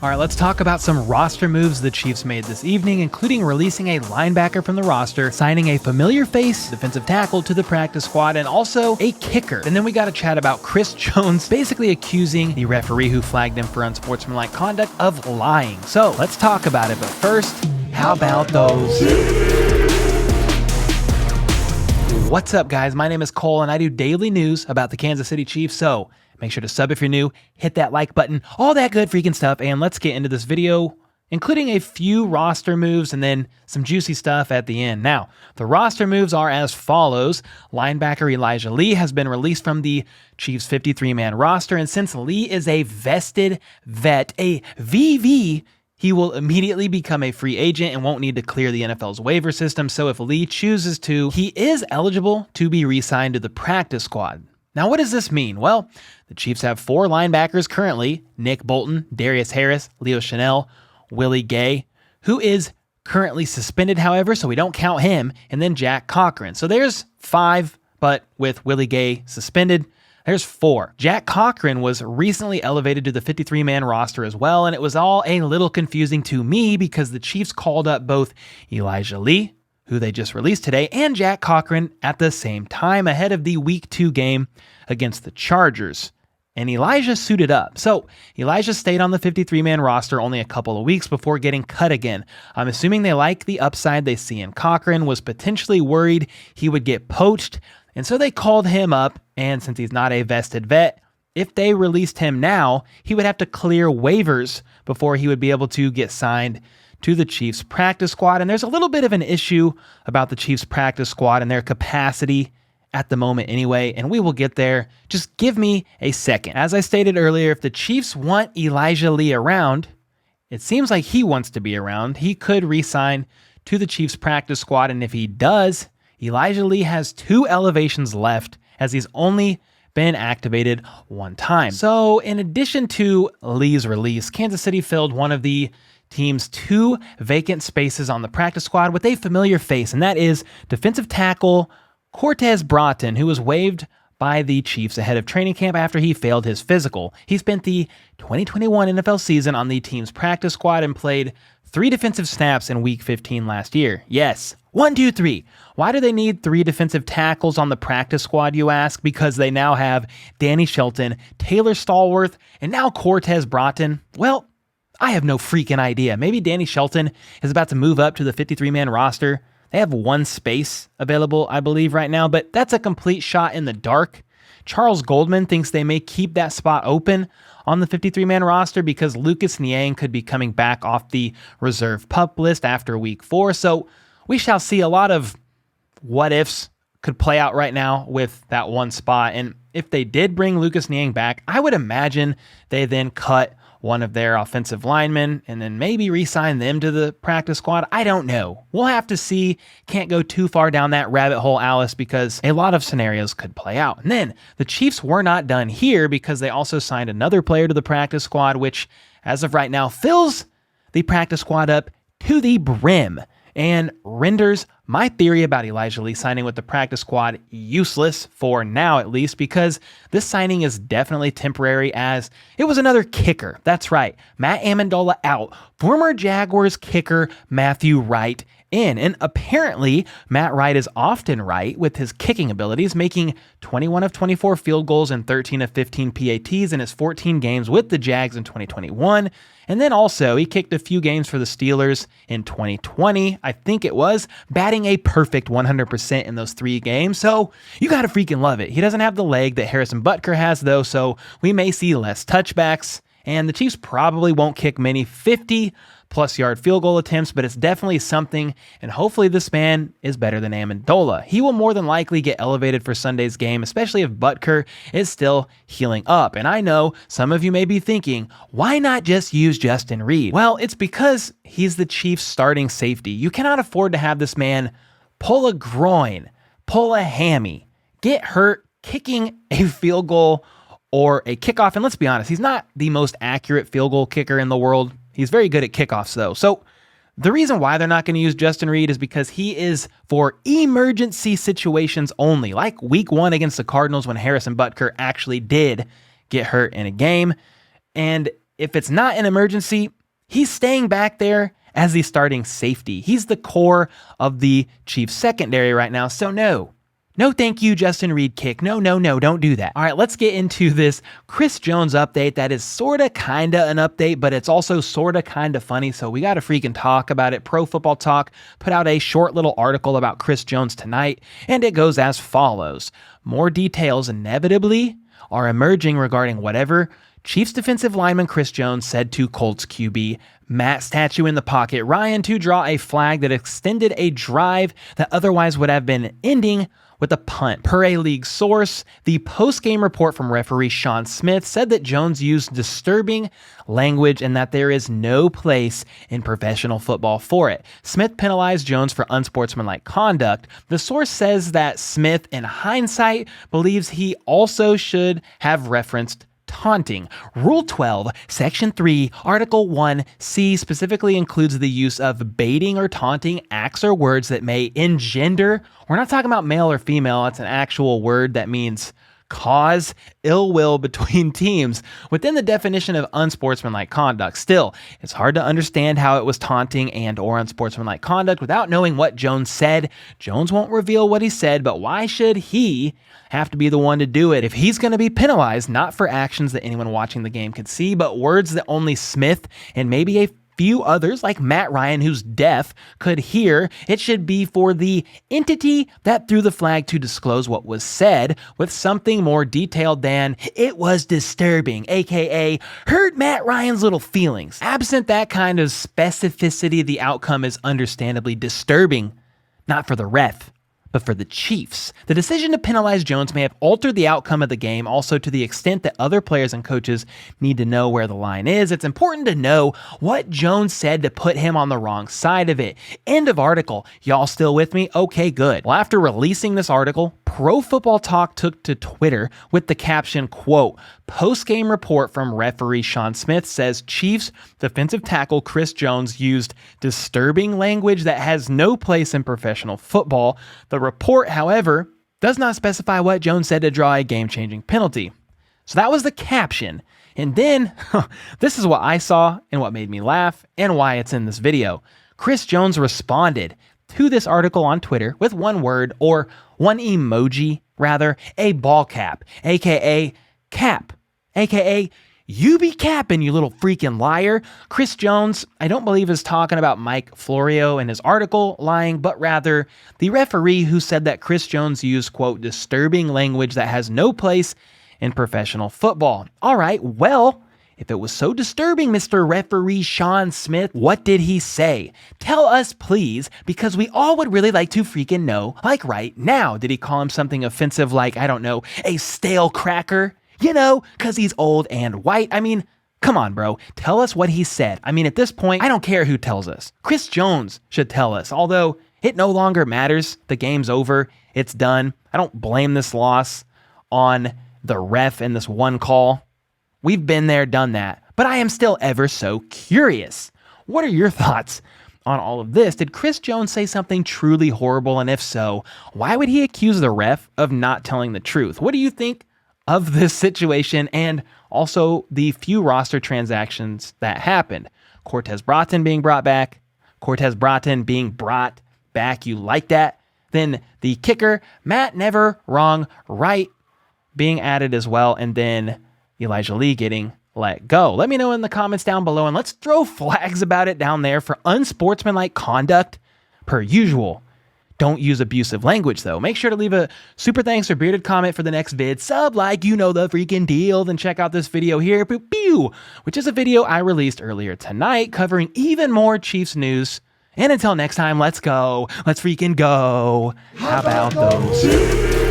All right, let's talk about some roster moves the Chiefs made this evening, including releasing a linebacker from the roster, signing a familiar face defensive tackle to the practice squad, and also a kicker. And then we got to chat about Chris Jones basically accusing the referee who flagged him for unsportsmanlike conduct of lying. So let's talk about it. But first, how about those? What's up, guys? My name is Cole, and I do daily news about the Kansas City Chiefs. So make sure to sub if you're new, hit that like button, all that good freaking stuff, and let's get into this video, including a few roster moves and then some juicy stuff at the end. Now, the roster moves are as follows. Linebacker Elijah Lee has been released from the Chiefs 53-man roster, and since Lee is a vested vet, a VV, he will immediately become a free agent and won't need to clear the NFL's waiver system. So if Lee chooses to, he is eligible to be re-signed to the practice squad. Now, what does this mean? Well, the Chiefs have 4 linebackers currently: Nick Bolton, Darius Harris, Leo Chanel, Willie Gay, who is currently suspended, however, so we don't count him, and then Jack Cochran. So there's 5, but with Willie Gay suspended, there's 4. Jack Cochran was recently elevated to the 53-man roster as well, and it was all a little confusing to me because the Chiefs called up both Elijah Lee, who they just released today, and Jack Cochran at the same time ahead of the Week 2 game against the Chargers. And Elijah suited up. So Elijah stayed on the 53-man roster only a couple of weeks before getting cut again. I'm assuming they like the upside they see in Cochran, was potentially worried he would get poached, and so they called him up, and since he's not a vested vet, if they released him now, he would have to clear waivers before he would be able to get signed to the Chiefs practice squad. And there's a little bit of an issue about the Chiefs practice squad and their capacity at the moment anyway, and we will get there. Just give me a second. As I stated earlier, if the Chiefs want Elijah Lee around, it seems like he wants to be around. He could re-sign to the Chiefs practice squad, and if he does, Elijah Lee has 2 elevations left as he's only been activated 1 time. So in addition to Lee's release, Kansas City filled one of the team's 2 vacant spaces on the practice squad with a familiar face, and that is defensive tackle Cortez Broughton, who was waived by the Chiefs ahead of training camp after he failed his physical. He spent the 2021 NFL season on the team's practice squad and played 3 defensive snaps in Week 15 last year. Yes, 1, 2, 3. Why do they need 3 defensive tackles on the practice squad, you ask? Because they now have Danny Shelton, Taylor Stallworth, and now Cortez Broughton. Well, I have no freaking idea. Maybe Danny Shelton is about to move up to the 53-man roster. They have 1 space available, I believe, right now, but that's a complete shot in the dark. Charles Goldman thinks they may keep that spot open on the 53-man roster because Lucas Niang could be coming back off the reserve PUP list after Week 4. So we shall see. A lot of what-ifs could play out right now with that 1 spot. And if they did bring Lucas Niang back, I would imagine they then cut one of their offensive linemen and then maybe re-sign them to the practice squad. I don't know. We'll have to see. Can't go too far down that rabbit hole, Alice, because a lot of scenarios could play out. And then the Chiefs were not done here because they also signed another player to the practice squad, which as of right now fills the practice squad up to the brim and renders my theory about Elijah Lee signing with the practice squad useless for now, at least, because this signing is definitely temporary, as it was another kicker. That's right, Matt Amendola out, former Jaguars kicker Matthew Wright in. And apparently, Matt Wright is often right with his kicking abilities, making 21 of 24 field goals and 13 of 15 PATs in his 14 games with the Jags in 2021. And then also, he kicked a few games for the Steelers in 2020, I think it was, batting a perfect 100% in those 3 games. So you gotta freaking love it. He doesn't have the leg that Harrison Butker has, though, so we may see less touchbacks. And the Chiefs probably won't kick many 50-plus yard field goal attempts, but it's definitely something, and hopefully this man is better than Amendola. He will more than likely get elevated for Sunday's game, especially if Butker is still healing up. And I know some of you may be thinking, why not just use Justin Reed? Well, it's because he's the Chiefs' starting safety. You cannot afford to have this man pull a groin, pull a hammy, get hurt kicking a field goal or a kickoff. And let's be honest, he's not the most accurate field goal kicker in the world. He's very good at kickoffs, though. So the reason why they're not going to use Justin Reed is because he is for emergency situations only, like Week 1 against the Cardinals when Harrison Butker actually did get hurt in a game. And if it's not an emergency, he's staying back there as the starting safety. He's the core of the Chiefs secondary right now, so no. No thank you, Justin Reed kick. No, don't do that. All right, let's get into this Chris Jones update that is sorta kinda an update, but it's also sorta kinda funny, so we gotta freaking talk about it. Pro Football Talk put out a short little article about Chris Jones tonight, and it goes as follows. More details inevitably are emerging regarding whatever Chiefs defensive lineman Chris Jones said to Colts QB Matt Statue in the pocket Ryan to draw a flag that extended a drive that otherwise would have been ending with a punt. Per a league source, the post-game report from referee Sean Smith said that Jones used disturbing language and that there is no place in professional football for it. Smith penalized Jones for unsportsmanlike conduct. The source says that Smith, in hindsight, believes he also should have referenced taunting. Rule 12, Section 3, Article 1C specifically includes the use of baiting or taunting acts or words that may engender. We're not talking about male or female. It's an actual word that means cause ill will between teams within the definition of unsportsmanlike conduct. Still, it's hard to understand how it was taunting and or unsportsmanlike conduct without knowing what Jones said. Jones won't reveal what he said, but why should he have to be the one to do it if he's going to be penalized, not for actions that anyone watching the game could see, but words that only Smith and maybe a few others like Matt Ryan, who's deaf, could hear? It should be for the entity that threw the flag to disclose what was said with something more detailed than "it was disturbing," aka hurt Matt Ryan's little feelings. Absent that kind of specificity, the outcome is understandably disturbing, not for the ref, but for the Chiefs. The decision to penalize Jones may have altered the outcome of the game. Also, to the extent that other players and coaches need to know where the line is, it's important to know what Jones said to put him on the wrong side of it. End of article. Y'all still with me? Okay, good. Well, after releasing this article, Pro Football Talk took to Twitter with the caption, quote, "Post-game report from referee Sean Smith says Chiefs defensive tackle Chris Jones used disturbing language that has no place in professional football. The report, however, does not specify what Jones said to draw a game-changing penalty." So that was the caption. And then, this is what I saw and what made me laugh and why it's in this video. Chris Jones responded to this article on Twitter with one word, or one emoji rather, a ball cap, aka cap, aka "you be capping, you little freaking liar." Chris Jones, I don't believe, is talking about Mike Florio in his article lying, but rather the referee who said that Chris Jones used, quote, "disturbing language that has no place in professional football." All right, well, if it was so disturbing, Mr. Referee Sean Smith, what did he say? Tell us, please, because we all would really like to freaking know, like right now. Did he call him something offensive like, I don't know, a stale cracker? You know, because he's old and white. I mean, come on, bro. Tell us what he said. I mean, at this point, I don't care who tells us. Chris Jones should tell us, although it no longer matters. The game's over. It's done. I don't blame this loss on the ref in this one call. We've been there, done that, but I am still ever so curious. What are your thoughts on all of this? Did Chris Jones say something truly horrible? And if so, why would he accuse the ref of not telling the truth? What do you think of this situation and also the few roster transactions that happened? Cortez Broughton being brought back, Cortez Broughton being brought back. You like that? Then the kicker, Matt Never Wrong Right, being added as well. And then Elijah Lee getting let go. Let me know in the comments down below, and let's throw flags about it down there for unsportsmanlike conduct per usual. Don't use abusive language, though. Make sure to leave a super thanks or bearded comment for the next vid. Sub, like, you know the freaking deal. Then check out this video here, pew, pew, which is a video I released earlier tonight covering even more Chiefs news. And until next time, let's go. Let's freaking go. How about those?